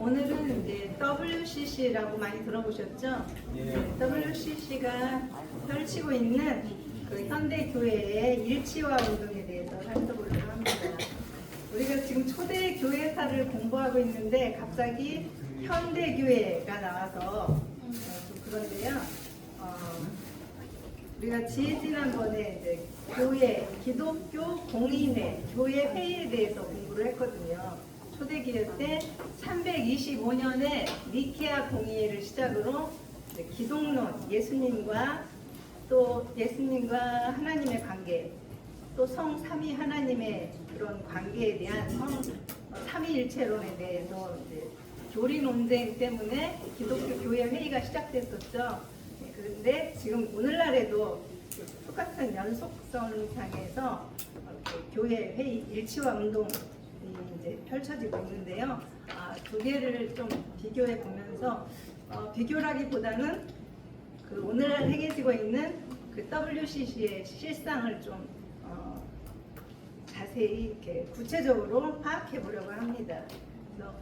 오늘은 이제 WCC라고 많이 들어보셨죠? 예. WCC가 펼치고 있는 그 현대 교회의 일치화 운동에 대해서 살펴보려고 합니다. 우리가 지금 초대 교회사를 공부하고 있는데 갑자기 현대 교회가 나와서 좀 그런데요. 우리가 지난번에 이제 교회, 기독교 공인회, 교회 회의에 대해서 공부를 했거든요. 초대교회 때 325년에 니케아 공의회를 시작으로 기독론, 예수님과 하나님의 관계, 또 성 삼위 하나님의 그런 관계에 대한 삼위일체론에 대해서 이제 교리 논쟁 때문에 기독교 교회 회의가 시작됐었죠. 그런데 지금 오늘날에도 똑같은 연속선상에서 교회 회의 일치화 운동이 이제 펼쳐지고 있는데요. 두 개를 좀 비교해 보면서 비교라기보다는 그 오늘날 행해지고 있는 그 WCC의 실상을 좀 자세히 이렇게 구체적으로 파악해 보려고 합니다. 그래서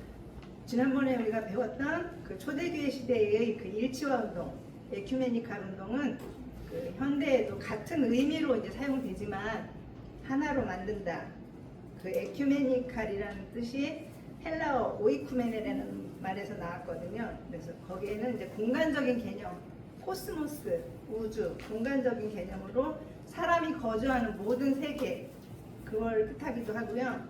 지난번에 우리가 배웠던 그 초대교회 시대의 그 일치화 운동, 에큐메니칼 운동은 그 현대에도 같은 의미로 이제 사용되지만 하나로 만든다. 그 에큐메니칼이라는 뜻이 헬라어 오이쿠메네라는 말에서 나왔거든요. 그래서 거기에는 이제 공간적인 개념, 코스모스, 우주, 공간적인 개념으로 사람이 거주하는 모든 세계, 그걸 뜻하기도 하고요.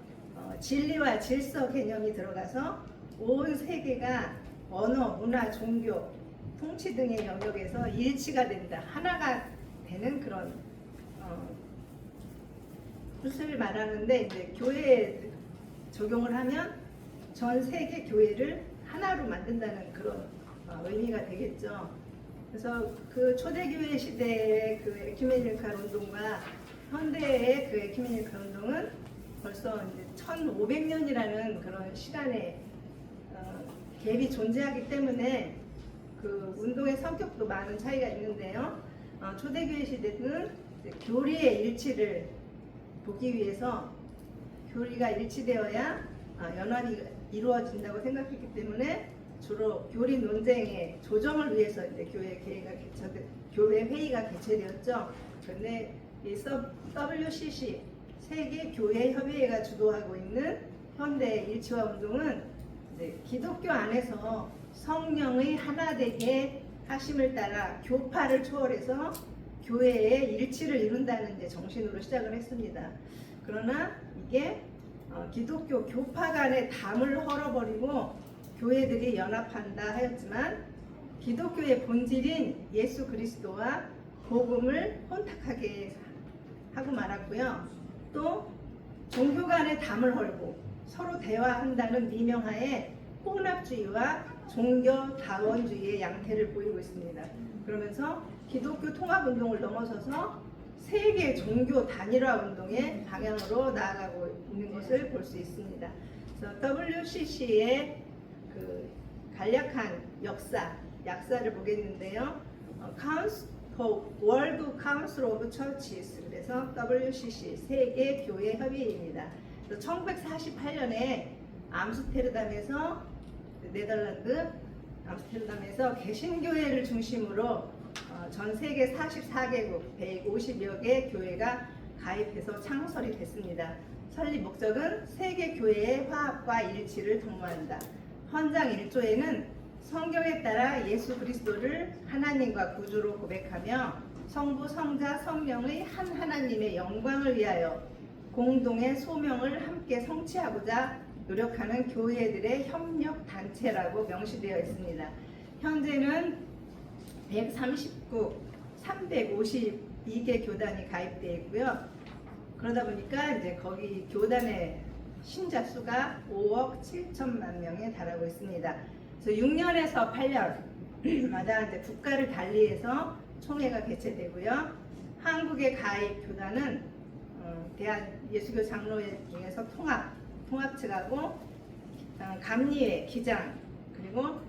진리와 질서 개념이 들어가서 온 세계가 언어, 문화, 종교, 통치 등의 영역에서 일치가 된다. 하나가 되는 그런 뜻을 말하는데 이제 교회에 적용을 하면 전 세계 교회를 하나로 만든다는 그런 의미가 되겠죠. 그래서 그 초대교회 시대의 그 에큐메니칼 운동과 현대의 그 에큐메니칼 운동은 벌써 이제 1500년이라는 그런 시간의 갭이 존재하기 때문에 그 운동의 성격도 많은 차이가 있는데요. 초대교회 시대는 교리의 일치를 보기 위해서 교리가 일치되어야 연합이 이루어진다고 생각했기 때문에 주로 교리 논쟁의 조정을 위해서 이제 교회 회의가 개최되었죠. 그런데 이 WCC 세계 교회 협의회가 주도하고 있는 현대 일치화 운동은 이제 기독교 안에서 성령의 하나되게 하심을 따라 교파를 초월해서 교회의 일치를 이룬다는 이제 정신으로 시작을 했습니다. 그러나 이게 기독교 교파 간의 담을 헐어버리고 교회들이 연합한다 하였지만 기독교의 본질인 예수 그리스도와 복음을 혼탁하게 하고 말았고요. 또 종교 간의 담을 헐고 서로 대화한다는 미명하에 폭락주의와 종교다원주의의 양태를 보이고 있습니다. 그러면서 기독교 통합운동을 넘어서서 세계 종교 단일화 운동의 방향으로 나아가고 있는 것을 볼 수 있습니다. 그래서 WCC의 그 간략한 약사를 보겠는데요. World Council of Churches, 그래서 WCC 세계 교회 협의회입니다. 1948년에 암스테르담에서 네덜란드 암스테르담에서 개신교회를 중심으로 전 세계 44개국 150여 개 교회가 가입해서 창설이 됐습니다. 설립 목적은 세계 교회의 화합과 일치를 도모한다. 헌장 1조에는 성경에 따라 예수 그리스도를 하나님과 구주로 고백하며 성부, 성자, 성령의 한 하나님의 영광을 위하여 공동의 소명을 함께 성취하고자 노력하는 교회들의 협력 단체라고 명시되어 있습니다. 현재는 139, 352개 교단이 가입되어 있고요. 그러다 보니까 이제 거기 교단의 신자 수가 5억 7천만 명에 달하고 있습니다. 그래서 6년에서 8년마다 이제 국가를 달리해서 총회가 개최되고요. 한국의 가입 교단은 대한 예수교 장로회 중에서 통합 측하고 감리회 기장, 그리고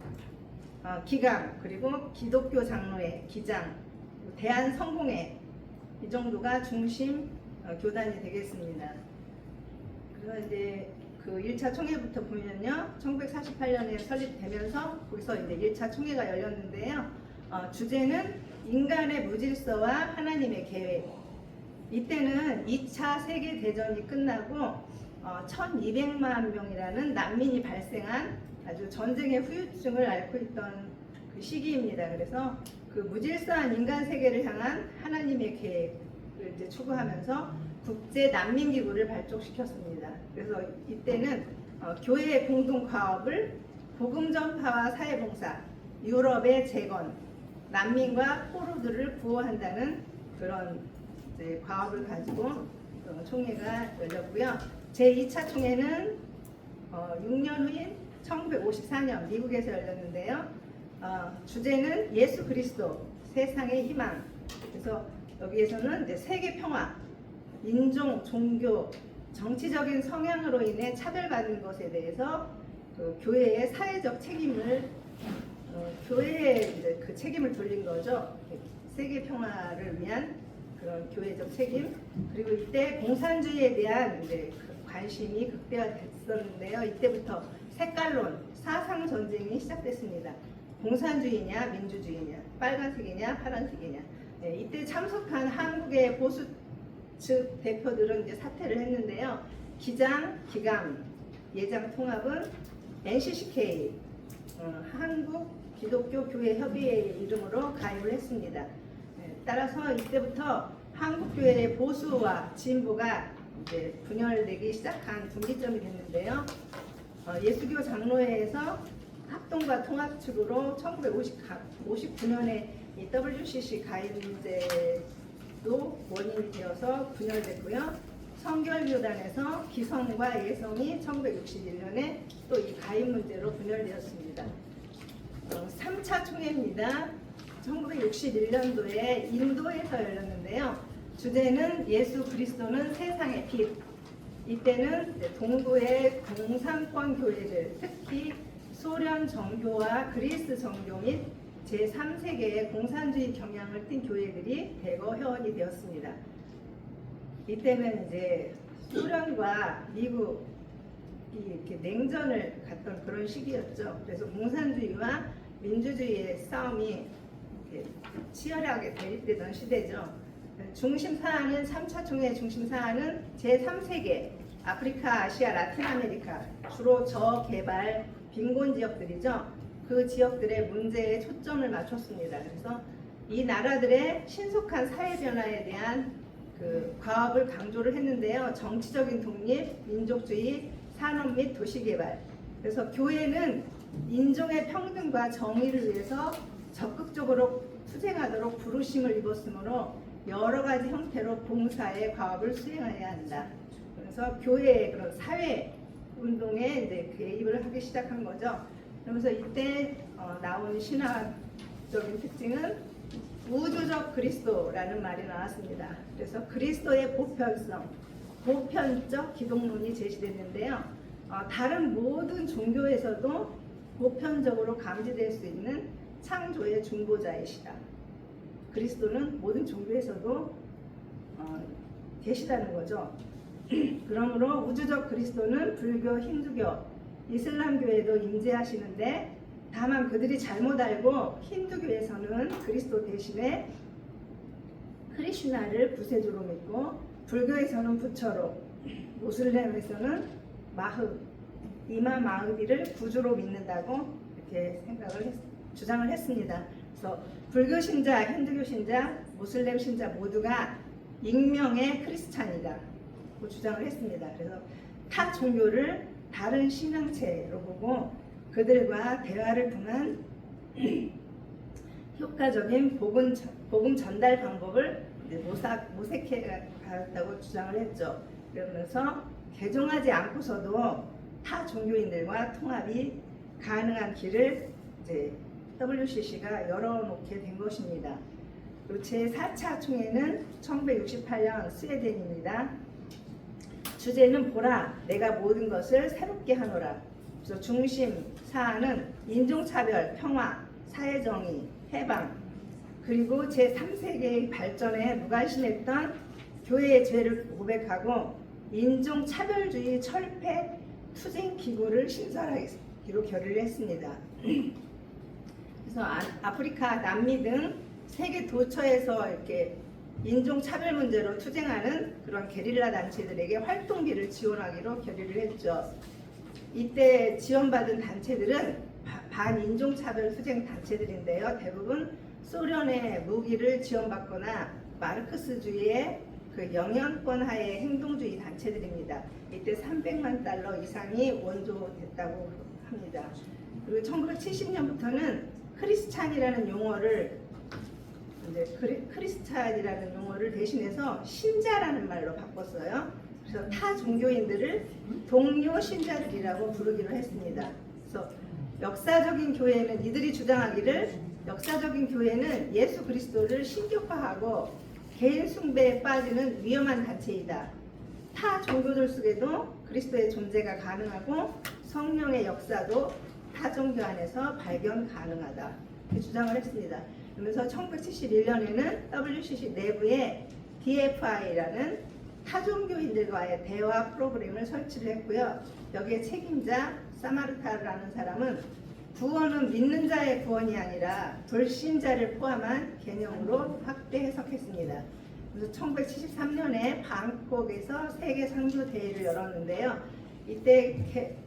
기감, 그리고 기독교 장로회 기장, 대한 성공회, 이 정도가 중심 교단이 되겠습니다. 그래서 이제 그 1차 총회부터 보면요. 1948년에 설립되면서 거기서 이제 1차 총회가 열렸는데요. 주제는 인간의 무질서와 하나님의 계획. 이때는 2차 세계대전이 끝나고 1200만 명이라는 난민이 발생한 아주 전쟁의 후유증을 앓고 있던 그 시기입니다. 그래서 그 무질서한 인간 세계를 향한 하나님의 계획을 이제 추구하면서 국제 난민기구를 발족시켰습니다. 그래서 이때는 교회의 공동 과업을 복음 전파와 사회봉사, 유럽의 재건, 난민과 포로들을 구호한다는 그런 이제 과업을 가지고 총회가 열렸고요. 제2차 총회는 6년 후인 1954년 미국에서 열렸는데요. 주제는 예수 그리스도, 세상의 희망. 그래서 여기에서는 이제 세계 평화, 인종, 종교, 정치적인 성향으로 인해 차별받는 것에 대해서 그 교회의 사회적 책임을 교회에 이제 그 책임을 돌린 거죠. 세계 평화를 위한 그런 교회적 책임. 그리고 이때 공산주의에 대한 이제 그 관심이 극대화됐었는데요. 이때부터 색깔론, 사상 전쟁이 시작됐습니다. 공산주의냐, 민주주의냐, 빨간색이냐, 파란색이냐. 네, 이때 참석한 한국의 보수 측 대표들은 이제 사퇴를 했는데요. 기장, 기감, 예장 통합은 NCCK, 한국 기독교 교회 협의회의 이름으로 가입을 했습니다. 따라서 이때부터 한국 교회의 보수와 진보가 이제 분열되기 시작한 분기점이 됐는데요. 예수교 장로회에서 합동과 통합 측으로 1959년에 이 WCC 가입 문제도 원인이 되어서 분열됐고요. 성결교단에서 기성과 예성이 1961년에 또 이 가입 문제로 분열되었습니다. 3차 총회입니다. 1961년도에 인도에서 열렸는데요. 주제는 예수 그리스도는 세상의 빛. 이때는 동도의 공산권 교회들, 특히 소련 정교와 그리스 정교 및 제3세계의 공산주의 경향을 띤 교회들이 대거 회원이 되었습니다. 이때는 이제 소련과 미국이 이렇게 냉전을 갔던 그런 시기였죠. 그래서 공산주의와 민주주의의 싸움이 이렇게 치열하게 대립되던 시대죠. 중심 사안은 3차 총회의 중심 사안은 제3세계, 아프리카, 아시아, 라틴 아메리카, 주로 저개발 빈곤 지역들이죠. 그 지역들의 문제에 초점을 맞췄습니다. 그래서 이 나라들의 신속한 사회 변화에 대한 그 과업을 강조를 했는데요. 정치적인 독립, 민족주의, 산업 및 도시개발. 그래서 교회는 인종의 평등과 정의를 위해서 적극적으로 투쟁하도록 부르심을 입었으므로 여러 가지 형태로 봉사의 과업을 수행해야 한다. 그래서 교회의 그런 사회 운동에 이제 개입을 하기 시작한 거죠. 그러면서 이때 나온 신학적인 특징은 우주적 그리스도라는 말이 나왔습니다. 그래서 그리스도의 보편성, 보편적 기독론이 제시됐는데요. 다른 모든 종교에서도 보편적으로 감지될 수 있는 창조의 중보자이시다. 그리스도는 모든 종교에서도 계시다는 거죠. 그러므로 우주적 그리스도는 불교, 힌두교, 이슬람교에도 임재하시는데 다만 그들이 잘못 알고 힌두교에서는 그리스도 대신에 크리슈나를 구세주로 믿고 불교에서는 부처로, 모슬렘에서는 이마 마흐디를 구주로 믿는다고 이렇게 주장을 했습니다. 그래서 불교 신자, 힌두교 신자, 모슬렘 신자 모두가 익명의 크리스찬이다 고 주장을 했습니다. 그래서 타 종교를 다른 신앙체로 보고 그들과 대화를 통한 효과적인 복음 전달 방법을 모색해 갔다고 주장을 했죠. 그러면서 개종하지 않고서도 타 종교인들과 통합이 가능한 길을 이제 WCC가 열어놓게 된 것입니다. 제4차 총회는 1968년 스웨덴입니다. 주제는 보라, 내가 모든 것을 새롭게 하노라. 그래서 중심 사안은 인종차별, 평화, 사회정의, 해방, 그리고 제3세계의 발전에 무관심했던 교회의 죄를 고백하고 인종차별주의 철폐 투쟁 기구를 신설하기로 결의를 했습니다. 그래서 아프리카, 남미 등 세계 도처에서 이렇게 인종 차별 문제로 투쟁하는 그런 게릴라 단체들에게 활동비를 지원하기로 결의를 했죠. 이때 지원받은 단체들은 반인종 차별 투쟁 단체들인데요. 대부분 소련의 무기를 지원받거나 마르크스주의의 그 영향권 하에 행동주의 단체들입니다. 이때 300만 달러 이상이 원조됐다고 합니다. 그리고 1970년부터는 크리스찬이라는 용어를 크리스찬이라는 용어를 대신해서 신자라는 말로 바꿨어요. 그래서 타 종교인들을 동료 신자들이라고 부르기로 했습니다. 그래서 역사적인 교회는 이들이 주장하기를 역사적인 교회는 예수 그리스도를 신격화하고 개인 숭배에 빠지는 위험한 단체이다. 타 종교들 속에도 그리스도의 존재가 가능하고 성령의 역사도 타 종교 안에서 발견 가능하다. 이렇게 주장을 했습니다. 그러면서 1971년에는 WCC 내부에 DFI라는 타종교인들과의 대화 프로그램을 설치를 했고요. 여기에 책임자 사마르타라는 사람은 구원은 믿는 자의 구원이 아니라 불신자를 포함한 개념으로 확대 해석했습니다. 그래서 1973년에 방콕에서 세계 상주 대회를 열었는데요. 이때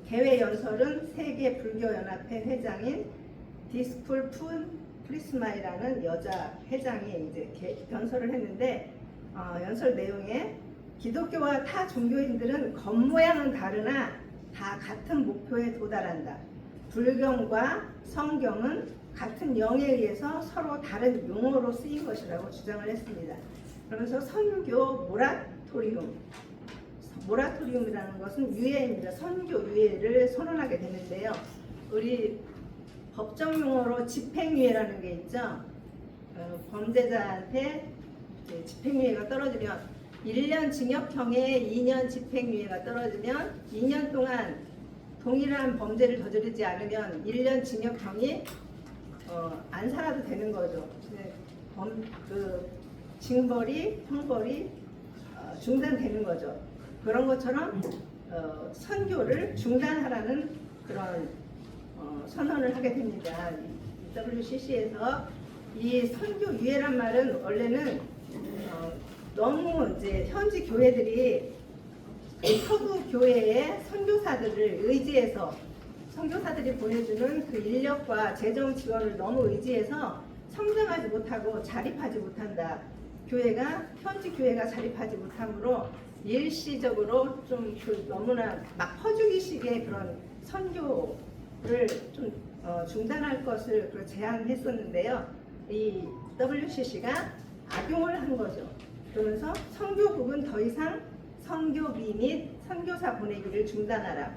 개회 연설은 세계 불교연합회 회장인 디스쿨 프리스마이라는 여자 회장이 이제 연설을 했는데 연설 내용에 기독교와 타 종교인들은 겉모양은 다르나 다 같은 목표에 도달한다. 불경과 성경은 같은 영에 의해서 서로 다른 용어로 쓰인 것이라고 주장을 했습니다. 그러면서 선교 모라토리움이라는 것은 유예입니다. 선교 유예를 선언하게 되는데요. 우리 법정 용어로 집행유예라는 게 있죠. 범죄자한테 집행유예가 떨어지면 1년 징역형에 2년 집행유예가 떨어지면 2년 동안 동일한 범죄를 저지르지 않으면 1년 징역형이 안 살아도 되는 거죠. 징벌이, 형벌이 중단되는 거죠. 그런 것처럼 선교를 중단하라는 그런 선언을 하게 됩니다. WCC에서 이 선교 유예란 말은 원래는 너무 이제 현지 교회들이 서구 교회의 선교사들을 의지해서 선교사들이 보내주는 그 인력과 재정 지원을 너무 의지해서 성장하지 못하고 자립하지 못한다. 현지 교회가 자립하지 못하므로 일시적으로 좀 너무나 막 퍼주기식의 그런 선교를 좀 중단할 것을 제안했었는데요. 이 WCC가 악용을 한 거죠. 그러면서 선교국은 더 이상 선교비 및 선교사 보내기를 중단하라.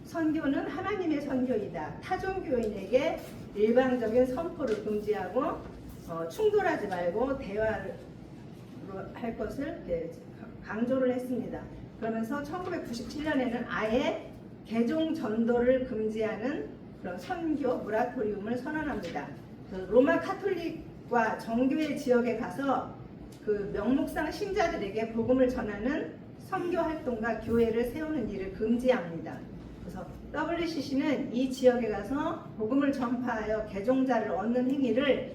선교는 하나님의 선교이다. 타종교인에게 일방적인 선포를 금지하고 충돌하지 말고 대화를 할 것을 강조를 했습니다. 그러면서 1997년에는 아예 개종 전도를 금지하는 그런 선교 모라토리움을 선언합니다. 로마 카톨릭과 정교회 지역에 가서 그 명목상 신자들에게 복음을 전하는 선교 활동과 교회를 세우는 일을 금지합니다. 그래서 WCC는 이 지역에 가서 복음을 전파하여 개종자를 얻는 행위를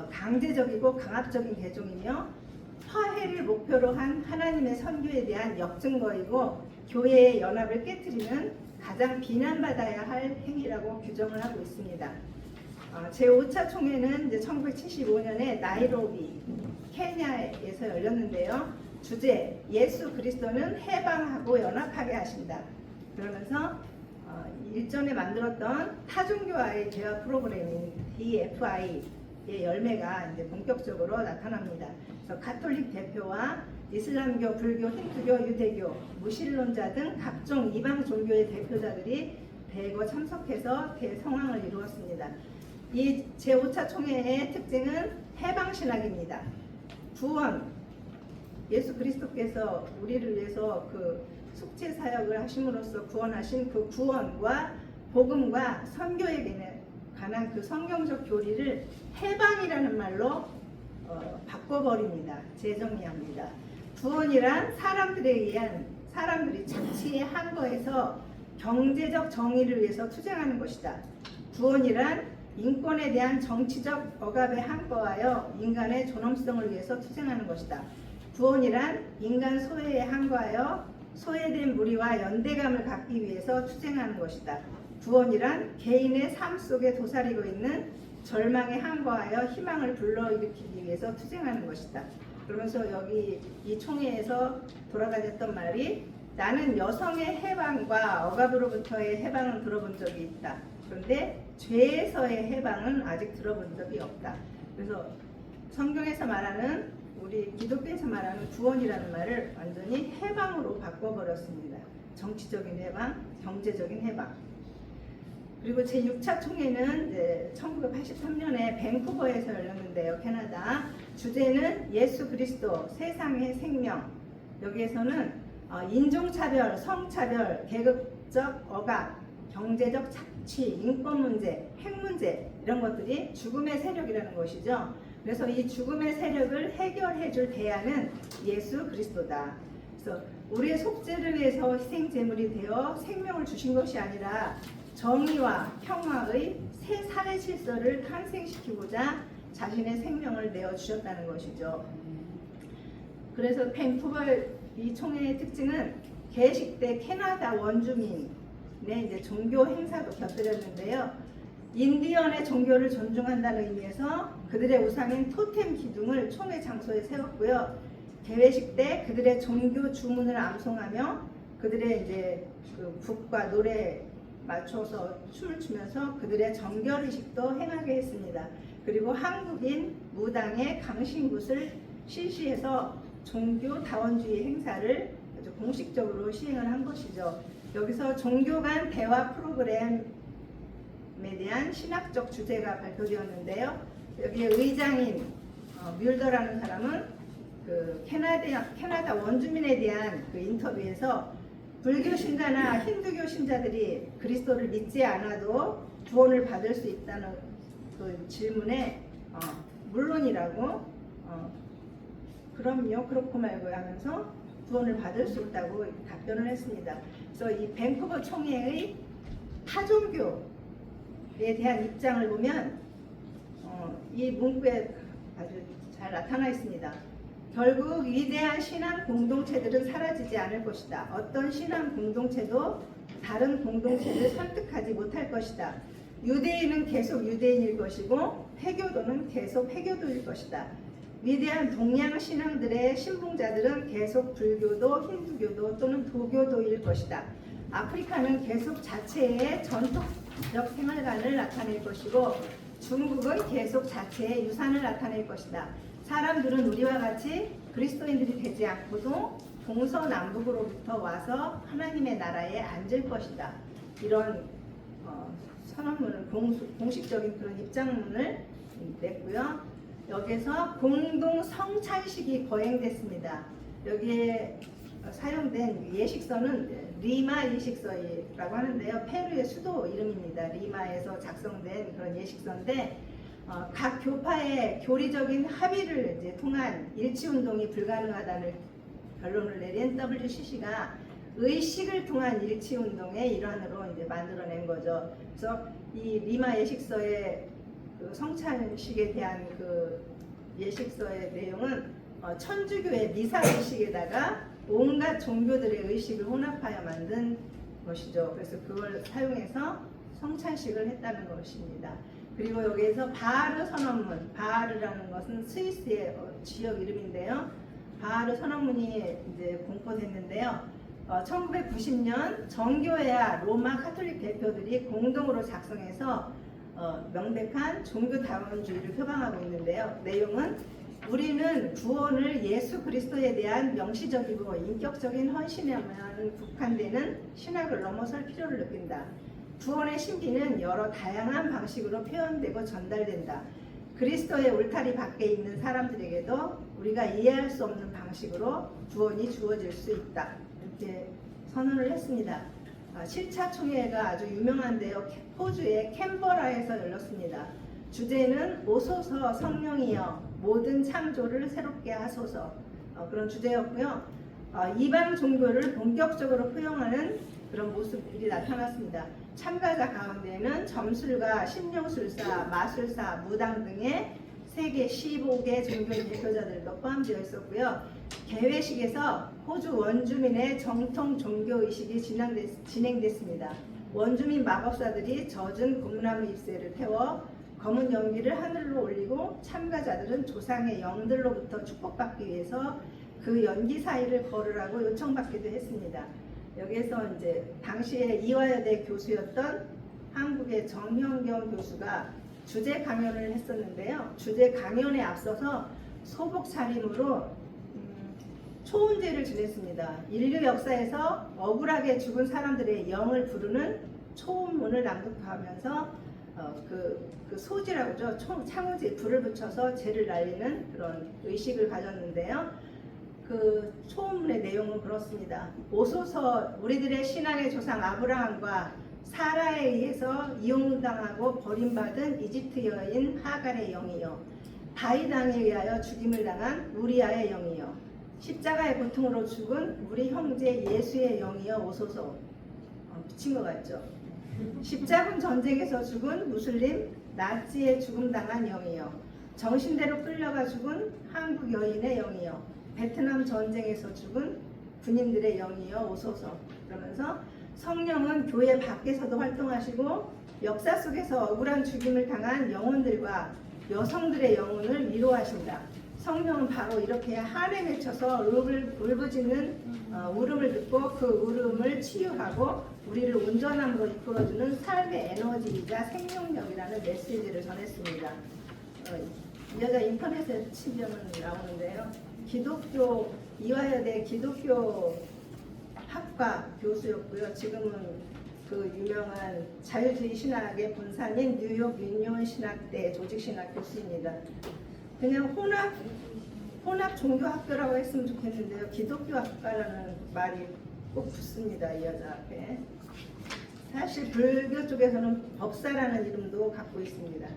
강제적이고 강압적인 개종이며 화해를 목표로 한 하나님의 선교에 대한 역증거이고 교회의 연합을 깨트리는 가장 비난받아야 할 행위라고 규정을 하고 있습니다. 제5차 총회는 이제 1975년에 나이로비, 케냐에서 열렸는데요. 주제, 예수 그리스도는 해방하고 연합하게 하신다. 그러면서 일전에 만들었던 타종교와의 대화 프로그램인 DFI의 열매가 이제 본격적으로 나타납니다. 그래서 가톨릭 대표와 이슬람교, 불교, 힌두교, 유대교, 무신론자 등 각종 이방 종교의 대표자들이 대거 참석해서 대성황을 이루었습니다. 이 제5차 총회의 특징은 해방신학입니다. 구원, 예수 그리스도께서 우리를 위해서 그 속죄 사역을 하심으로써 구원하신 그 구원과 복음과 선교에 관한 그 성경적 교리를 해방이라는 말로 바꿔버립니다. 재정의합니다. 구원이란 사람들이 착취의 한거에서 경제적 정의를 위해서 투쟁하는 것이다. 구원이란 인권에 대한 정치적 억압에 항거하여 인간의 존엄성을 위해서 투쟁하는 것이다. 구원이란 인간 소외에 항거하여 소외된 무리와 연대감을 갖기 위해서 투쟁하는 것이다. 구원이란 개인의 삶 속에 도사리고 있는 절망에 항거하여 희망을 불러일으키기 위해서 투쟁하는 것이다. 그러면서 여기 이 총회에서 돌아다녔던 말이 나는 여성의 해방과 억압으로부터의 해방은 들어본 적이 있다. 그런데 죄에서의 해방은 아직 들어본 적이 없다. 그래서 성경에서 말하는 우리 기독교에서 말하는 구원이라는 말을 완전히 해방으로 바꿔버렸습니다. 정치적인 해방, 경제적인 해방. 그리고 제6차 총회는 1983년에 밴쿠버에서 열렸는데요. 캐나다. 주제는 예수 그리스도, 세상의 생명. 여기에서는 인종차별, 성차별, 계급적 억압, 경제적 착취, 인권 문제, 핵 문제 이런 것들이 죽음의 세력이라는 것이죠. 그래서 이 죽음의 세력을 해결해 줄 대안은 예수 그리스도다. 그래서 우리의 속죄를 위해서 희생 제물이 되어 생명을 주신 것이 아니라 정의와 평화의 새 살의 질서를 탄생시키고자 자신의 생명을 내어 주셨다는 것이죠. 그래서 밴쿠버 이 총회의 특징은 개식 때 캐나다 원주민의 이제 종교 행사도 곁들였는데요. 인디언의 종교를 존중한다는 의미에서 그들의 우상인 토템 기둥을 총회 장소에 세웠고요. 개회식 때 그들의 종교 주문을 암송하며 그들의 이제 그 북과 노래 맞춰서 춤을 추면서 그들의 정결의식도 행하게 했습니다. 그리고 한국인 무당의 강신굿을 실시해서 종교 다원주의 행사를 아주 공식적으로 시행을 한 것이죠. 여기서 종교 간 대화 프로그램에 대한 신학적 주제가 발표되었는데요. 여기에 의장인 뮬더라는 사람은 그 캐나다 원주민에 대한 그 인터뷰에서 불교 신자나 힌두교 신자들이 그리스도를 믿지 않아도 구원을 받을 수 있다는 그 질문에 물론이라고 그럼요 그렇고 말고 하면서 구원을 받을 수 있다고 답변을 했습니다. 그래서 이 밴쿠버 총회의 타종교에 대한 입장을 보면 이 문구에 아주 잘 나타나 있습니다. 결국 위대한 신앙 공동체들은 사라지지 않을 것이다. 어떤 신앙 공동체도 다른 공동체를 설득하지 못할 것이다. 유대인은 계속 유대인일 것이고 회교도는 계속 회교도일 것이다. 위대한 동양 신앙들의 신봉자들은 계속 불교도, 힌두교도 또는 도교도일 것이다. 아프리카는 계속 자체의 전통적 생활관을 나타낼 것이고 중국은 계속 자체의 유산을 나타낼 것이다. 사람들은 우리와 같이 그리스도인들이 되지 않고도 동서남북으로부터 와서 하나님의 나라에 앉을 것이다. 이런 선언문을 공식적인 그런 입장문을 냈고요. 여기서 공동 성찬식이 거행됐습니다. 여기에 사용된 예식서는 리마 예식서라고 하는데요. 페루의 수도 이름입니다. 리마에서 작성된 그런 예식서인데 각 교파의 교리적인 합의를 이제 통한 일치운동이 불가능하다는 결론을 내린 WCC가 의식을 통한 일치운동의 일환으로 이제 만들어낸 거죠. 그래서 이 리마 예식서의 그 성찬식에 대한 그 예식서의 내용은 천주교의 미사 의식에다가 온갖 종교들의 의식을 혼합하여 만든 것이죠. 그래서 그걸 사용해서 성찬식을 했다는 것입니다. 그리고 여기에서 바하르 선언문, 바하르라는 것은 스위스의 지역 이름인데요. 바하르 선언문이 이제 공포됐는데요. 1990년 정교회와 로마 카톨릭 대표들이 공동으로 작성해서 명백한 종교 다원주의를 표방하고 있는데요. 내용은 우리는 구원을 예수 그리스도에 대한 명시적이고 인격적인 헌신에만 국한되는 신학을 넘어설 필요를 느낀다. 구원의 신비는 여러 다양한 방식으로 표현되고 전달된다. 그리스도의 울타리 밖에 있는 사람들에게도 우리가 이해할 수 없는 방식으로 구원이 주어질 수 있다. 이렇게 선언을 했습니다. 7차 총회가 아주 유명한데요. 호주의 캔버라에서 열렸습니다. 주제는 오소서 성령이여 모든 창조를 새롭게 하소서 그런 주제였고요. 이방 종교를 본격적으로 포용하는 그런 모습들이 나타났습니다. 참가자 가운데는 점술가, 심령술사, 마술사, 무당 등의 세계 15개 종교 대표자들도 포함되어 있었고요. 개회식에서 호주 원주민의 정통 종교의식이 진행됐습니다. 원주민 마법사들이 젖은 고무나무 잎새를 태워 검은 연기를 하늘로 올리고 참가자들은 조상의 영들로부터 축복받기 위해서 그 연기 사이를 걸으라고 요청받기도 했습니다. 여기에서 이제 당시에 이화여대 교수였던 한국의 정현경 교수가 주제 강연을 했었는데요. 주제 강연에 앞서서 소복 차림으로 초운제를 지냈습니다. 인류 역사에서 억울하게 죽은 사람들의 영을 부르는 초운문을 낭독하면서 그 소지라고 하죠. 창호지에 불을 붙여서 재를 날리는 그런 의식을 가졌는데요. 그 초음문의 내용은 그렇습니다. 오소서 우리들의 신앙의 조상 아브라함과 사라에 의해서 이용당하고 버림받은 이집트 여인 하갈의 영이요, 바이당에 의하여 죽임을 당한 우리아의 영이요, 십자가의 고통으로 죽은 우리 형제 예수의 영이요 오소서. 미친 것 같죠? 십자군 전쟁에서 죽은 무슬림 나치에 죽음당한 영이요, 정신대로 끌려가 죽은 한국 여인의 영이요, 베트남 전쟁에서 죽은 군인들의 영이요 오소서. 그러면서 성령은 교회 밖에서도 활동하시고 역사 속에서 억울한 죽임을 당한 영혼들과 여성들의 영혼을 위로하신다. 성령은 바로 이렇게 한에 맺혀서 울부짖는 울음을 듣고 그 울음을 치유하고 우리를 온전함으로 이끌어주는 삶의 에너지이자 생명력이라는 메시지를 전했습니다. 이 여자 인터넷에 치면 나오는데요. 기독교 이화여대 기독교 학과 교수였고요. 지금은 그 유명한 자유주의 신학의 본산인 뉴욕 유니온 신학대 조직신학 교수입니다. 그냥 혼합 종교학교라고 했으면 좋겠는데요. 기독교 학과라는 말이 꼭 붙습니다. 이 여자 앞에. 사실 불교 쪽에서는 법사라는 이름도 갖고 있습니다.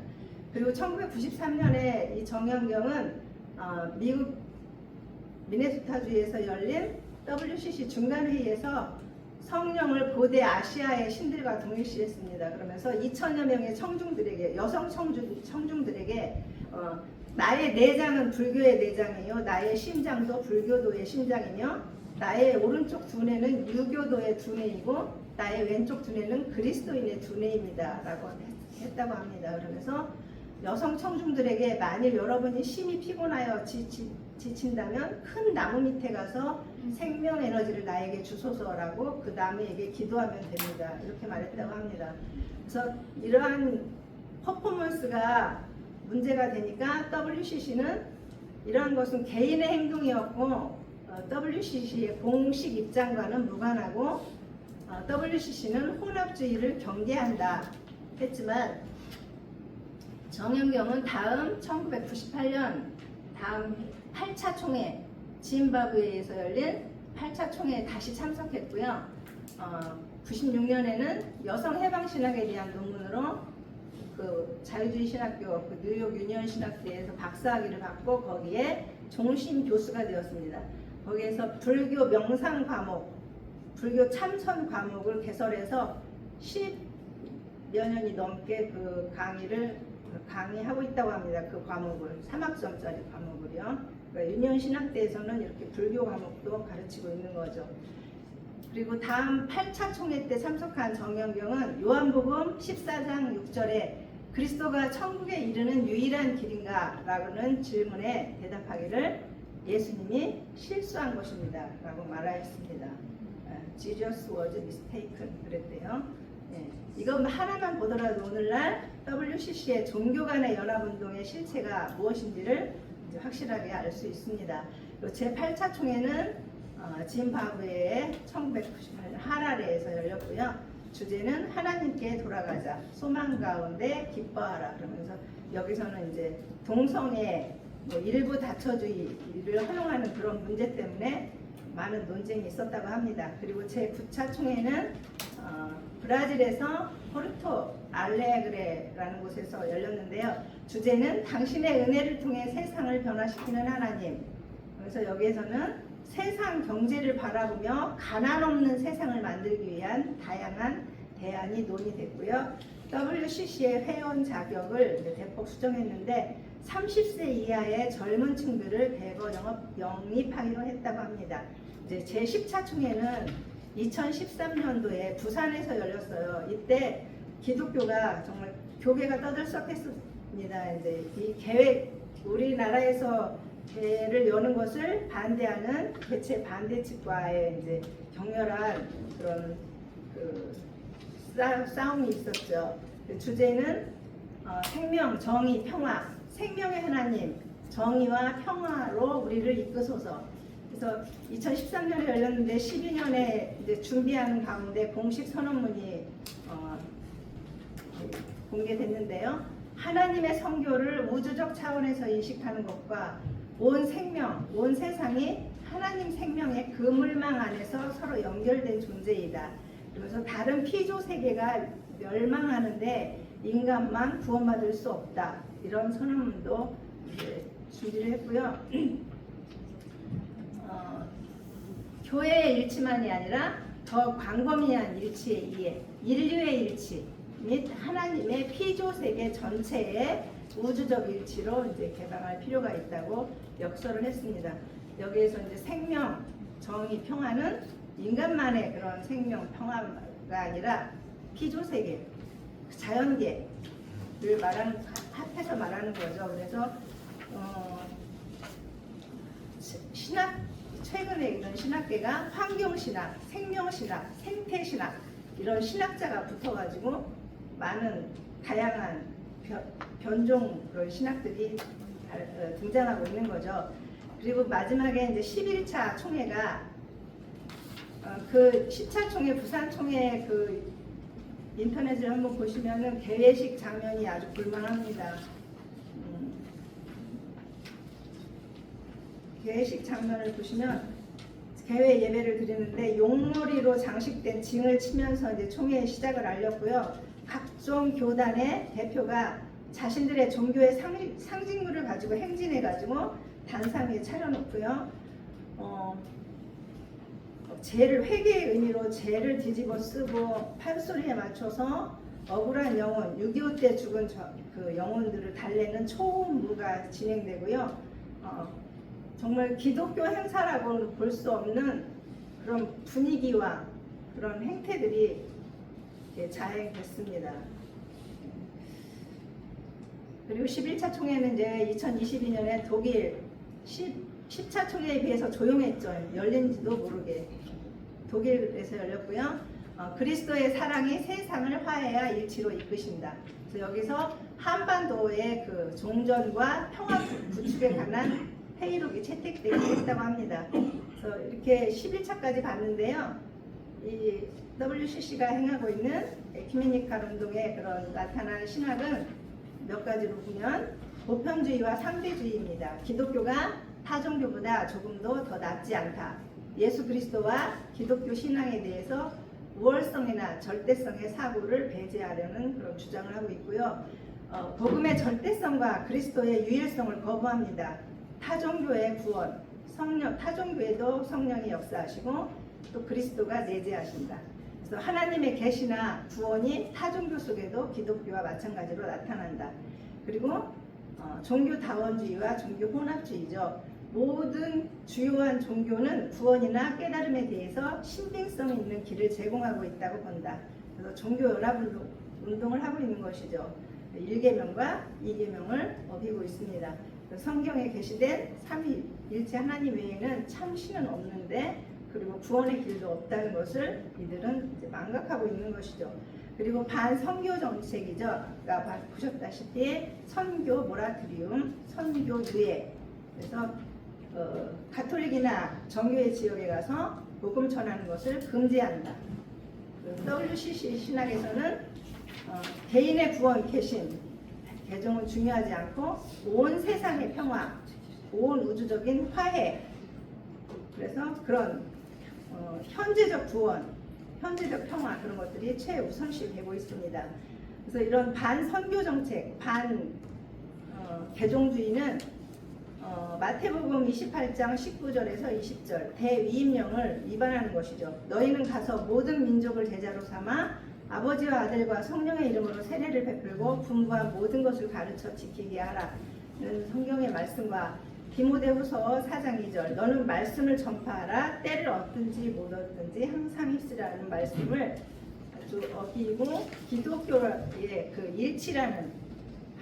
그리고 1993년에 이 정현경은 미국 미네소타주에서 열린 WCC 중간회의에서 성령을 고대 아시아의 신들과 동일시했습니다. 그러면서 2,000여 명의 청중들에게, 여성 청중들에게 나의 내장은 불교의 내장이요, 나의 심장도 불교도의 심장이며 나의 오른쪽 두뇌는 유교도의 두뇌이고 나의 왼쪽 두뇌는 그리스도인의 두뇌입니다 라고 했다고 합니다. 그러면서 여성 청중들에게 만일 여러분이 심히 피곤하여 지친다면 큰 나무 밑에 가서 생명 에너지를 나에게 주소서라고 그 나무에게 기도하면 됩니다. 이렇게 말했다고 합니다. 그래서 이러한 퍼포먼스가 문제가 되니까 WCC는 이러한 것은 개인의 행동이었고 WCC의 공식 입장과는 무관하고 WCC는 혼합주의를 경계한다 했지만 정현경은 다음 1998년 다음 8차 총회, 짐바브웨에서 열린 8차 총회에 다시 참석했고요. 96년에는 여성 해방 신학에 대한 논문으로 그 자유주의 신학교 그 뉴욕 유니온 신학대에서 박사학위를 받고 거기에 종신 교수가 되었습니다. 거기에서 불교 명상 과목, 불교 참선 과목을 개설해서 10여 년이 넘게 그 강의하고 있다고 합니다. 그 과목을 3학점짜리 과목을요. 그러니까 유니온 신학대에서는 이렇게 불교 과목도 가르치고 있는 거죠. 그리고 다음 8차 총회 때 참석한 정현경은 요한복음 14장 6절에 그리스도가 천국에 이르는 유일한 길인가? 라는 질문에 대답하기를 예수님이 실수한 것입니다 라고 말하였습니다. Jesus was mistaken 그랬대요. 이거 하나만 보더라도 오늘날 WCC의 종교 간의 연합운동의 실체가 무엇인지를 이제 확실하게 알 수 있습니다. 제8차 총회는 짐바브웨의 1998년 하라레에서 열렸고요. 주제는 하나님께 돌아가자, 소망 가운데 기뻐하라. 그러면서 여기서는 이제 동성애 일부 다처주의를 허용하는 그런 문제 때문에 많은 논쟁이 있었다고 합니다. 그리고 제9차 총회는 브라질에서 포르토 알레그레라는 곳에서 열렸는데요. 주제는 당신의 은혜를 통해 세상을 변화시키는 하나님. 그래서 여기에서는 세상 경제를 바라보며 가난 없는 세상을 만들기 위한 다양한 대안이 논의됐고요. WCC의 회원 자격을 대폭 수정했는데 30세 이하의 젊은 층들을 대거 영입하기로 했다고 합니다. 이제 제10차 총회는 2013년도에 부산에서 열렸어요. 이때 기독교가 정말 교계가 떠들썩했습니다. 이제 이 계획, 우리나라에서 대를 여는 것을 반대하는 개최 반대 측과의 이제 격렬한 그런 싸움이 있었죠. 주제는 생명, 정의, 평화, 생명의 하나님, 정의와 평화로 우리를 이끄소서. 그래서 2013년에 열렸는데 12년에 이제 준비하는 가운데 공식 선언문이 공개됐는데요. 하나님의 성교를 우주적 차원에서 인식하는 것과 온 생명, 온 세상이 하나님 생명의 그물망 안에서 서로 연결된 존재이다. 그래서 다른 피조 세계가 멸망하는데 인간만 구원받을 수 없다. 이런 선언문도 준비를 했고요. 교회의 일치만이 아니라 더 광범위한 일치의 이해, 인류의 일치 및 하나님의 피조 세계 전체의 우주적 일치로 이제 개방할 필요가 있다고 역설을 했습니다. 여기에서 이제 생명, 정의, 평화는 인간만의 그런 생명, 평화가 아니라 피조 세계, 자연계를 합해서 말하는 거죠. 그래서 최근에 이런 신학계가 환경신학, 생명신학, 생태신학 이런 신학자가 붙어가지고 많은 다양한 변종 그런 신학들이 등장하고 있는 거죠. 그리고 마지막에 이제 11차 총회가 그 10차 총회, 부산 총회 그 인터넷을 한번 보시면은 개회식 장면이 아주 볼만합니다. 개회식 장면을 보시면 개회 예배를 드리는데 용머리로 장식된 징을 치면서 이제 총회의 시작을 알렸고요. 각종 교단의 대표가 자신들의 종교의 상징물을 가지고 행진해가지고 단상 위에 차려놓고요. 죄를 회개의 의미로 죄를 뒤집어 쓰고 판소리에 맞춰서 억울한 영혼, 6.25 때 죽은 그 영혼들을 달래는 초음무가 진행되고요. 정말 기독교 행사라고는 볼 수 없는 그런 분위기와 그런 행태들이 자행됐습니다. 그리고 11차 총회는 이제 2022년에 독일 10차 총회에 비해서 조용했죠. 열린지도 모르게 독일에서 열렸고요. 그리스도의 사랑이 세상을 화해와 일치로 이끄신다. 그래서 여기서 한반도의 그 종전과 평화 구축에 관한 회의록이 채택되게 했다고 합니다. 그래서 이렇게 11차까지 봤는데요. 이 WCC가 행하고 있는 에큐메니칼 운동의 그런 나타나는 신학은 몇 가지로 보면 보편주의와 상대주의입니다. 기독교가 타 종교보다 조금도 더 낫지 않다. 예수 그리스도와 기독교 신앙에 대해서 우월성이나 절대성의 사고를 배제하려는 그런 주장을 하고 있고요. 복음의 절대성과 그리스도의 유일성을 거부합니다. 타종교의 구원, 타종교에도 성령이 역사하시고 또 그리스도가 내재하신다. 그래서 하나님의 계시나 구원이 타종교 속에도 기독교와 마찬가지로 나타난다. 그리고 종교다원주의와 종교혼합주의죠. 모든 주요한 종교는 구원이나 깨달음에 대해서 신빙성 있는 길을 제공하고 있다고 본다. 그래서 종교연합운동을 하고 있는 것이죠. 1계명과 2계명을 어기고 있습니다. 성경에 게시된 삼위일체 하나님 외에는 참 신은 없는데 그리고 구원의 길도 없다는 것을 이들은 이제 망각하고 있는 것이죠. 그리고 반선교 정책이죠. 아까 보셨다시피 선교 모라토리움, 선교 유예. 그래서 가톨릭이나 정교의 지역에 가서 복음 전하는 것을 금지한다. WCC 신학에서는 개인의 구원, 개종은 중요하지 않고 온 세상의 평화, 온 우주적인 화해. 그래서 그런 현재적 구원, 현재적 평화 그런 것들이 최우선시 되고 있습니다. 그래서 이런 반선교 정책, 개종주의는 마태복음 28장 19절에서 20절 대위임령을 위반하는 것이죠. 너희는 가서 모든 민족을 제자로 삼아 아버지와 아들과 성령의 이름으로 세례를 베풀고 분부한 모든 것을 가르쳐 지키게 하라. 는 성경의 말씀과 디모데후서 4장 2절 너는 말씀을 전파하라. 때를 얻든지 못 얻든지 항상 힘쓰라는 말씀을 아주 어기고 기독교의 그 일치라는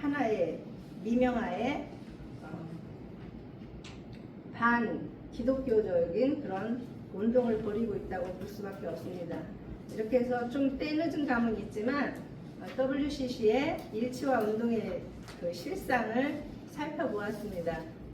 하나의 미명하에 반 기독교적인 그런 운동을 벌이고 있다고 볼 수밖에 없습니다. 이렇게 해서 좀 때늦은 감은 있지만 WCC의 일치와 운동의 그 실상을 살펴보았습니다.